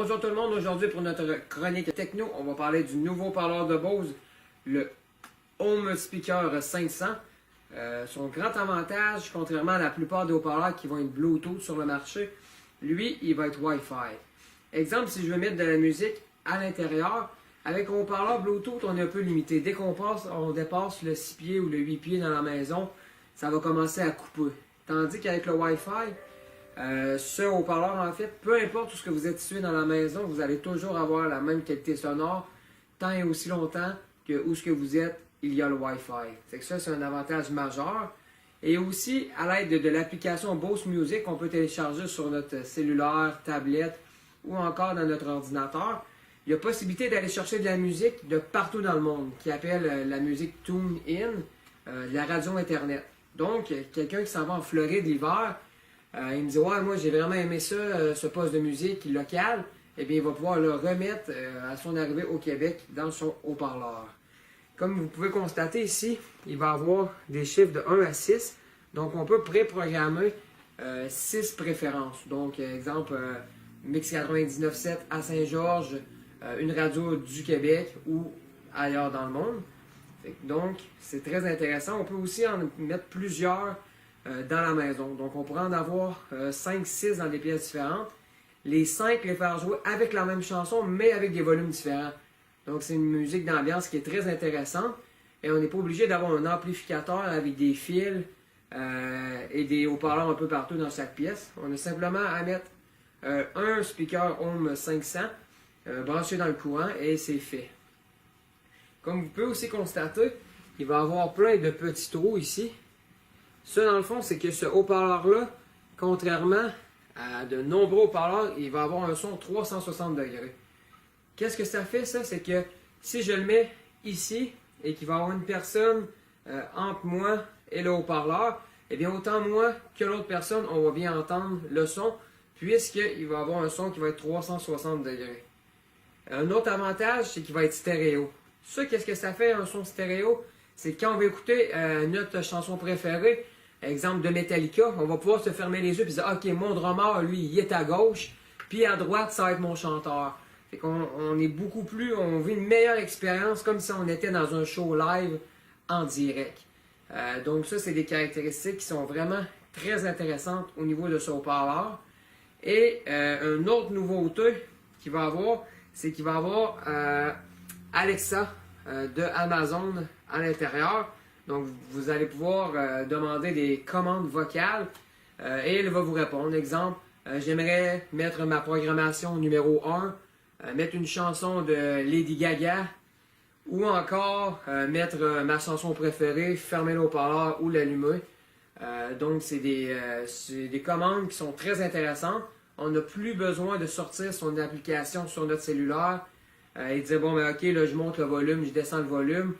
Bonjour tout le monde, aujourd'hui pour notre chronique techno, on va parler du nouveau parleur de Bose, le Home Speaker 500. Son grand avantage, contrairement à la plupart des haut-parleurs qui vont être Bluetooth sur le marché, lui, il va être Wi-Fi. Exemple, si je veux mettre de la musique à l'intérieur, avec un haut-parleur Bluetooth, on est un peu limité. Dès qu'on dépasse le 6 pieds ou le 8 pieds dans la maison, ça va commencer à couper. Tandis qu'avec le Wi-Fi, ce haut-parleur, en fait, peu importe où ce que vous êtes situé dans la maison, vous allez toujours avoir la même qualité sonore, tant et aussi longtemps que où ce que vous êtes, il y a le Wi-Fi. C'est que ça, c'est un avantage majeur. Et aussi, à l'aide de l'application Bose Music, qu'on peut télécharger sur notre cellulaire, tablette ou encore dans notre ordinateur, il y a possibilité d'aller chercher de la musique de partout dans le monde, qui appelle la musique TuneIn, la radio Internet. Donc, quelqu'un qui s'en va en Floride l'hiver, il me dit « Ouais, moi j'ai vraiment aimé ça, ce poste de musique local. » Eh bien, il va pouvoir le remettre à son arrivée au Québec dans son haut-parleur. Comme vous pouvez constater ici, il va avoir des chiffres de 1 à 6. Donc, on peut préprogrammer 6 préférences. Donc, exemple, Mix 99.7 à Saint-Georges, une radio du Québec ou ailleurs dans le monde. Donc, c'est très intéressant. On peut aussi en mettre plusieurs dans la maison. Donc, on pourrait en avoir 5, 6 dans des pièces différentes. Les 5, les faire jouer avec la même chanson, mais avec des volumes différents. Donc, c'est une musique d'ambiance qui est très intéressante. Et on n'est pas obligé d'avoir un amplificateur avec des fils et des haut-parleurs un peu partout dans chaque pièce. On a simplement à mettre un speaker Home 500 branché dans le courant et c'est fait. Comme vous pouvez aussi constater, il va y avoir plein de petits trous ici. Ça, dans le fond, c'est que ce haut-parleur-là, contrairement à de nombreux haut-parleurs, il va avoir un son 360 degrés. Qu'est-ce que ça fait, ça? C'est que si je le mets ici et qu'il va y avoir une personne entre moi et le haut-parleur, eh bien, autant moi que l'autre personne, on va bien entendre le son, puisqu'il va avoir un son qui va être 360 degrés. Un autre avantage, c'est qu'il va être stéréo. Ça, qu'est-ce que ça fait, un son stéréo? C'est quand on va écouter notre chanson préférée, exemple de Metallica, on va pouvoir se fermer les yeux et dire « Ok, mon drummer, lui, il est à gauche, puis à droite, ça va être mon chanteur. » Fait qu'on est beaucoup plus, on vit une meilleure expérience comme si on était dans un show live en direct. Donc ça, c'est des caractéristiques qui sont vraiment très intéressantes au niveau de ce haut-parleur. Et une autre nouveauté qu'il va avoir, c'est qu'il va avoir Alexa de Amazon à l'intérieur. Donc, vous allez pouvoir demander des commandes vocales et elle va vous répondre. Exemple, j'aimerais mettre ma programmation numéro 1, mettre une chanson de Lady Gaga ou encore mettre ma chanson préférée, fermer le haut-parleur ou l'allumer. Donc, c'est des commandes qui sont très intéressantes. On n'a plus besoin de sortir son application sur notre cellulaire et dire, bon, ben, ok, là, je monte le volume, je descends le volume.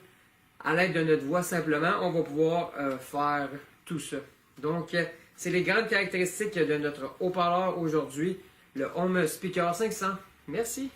À l'aide de notre voix, simplement, on va pouvoir faire tout ça. Donc, c'est les grandes caractéristiques de notre haut-parleur aujourd'hui, le Home Speaker 500. Merci.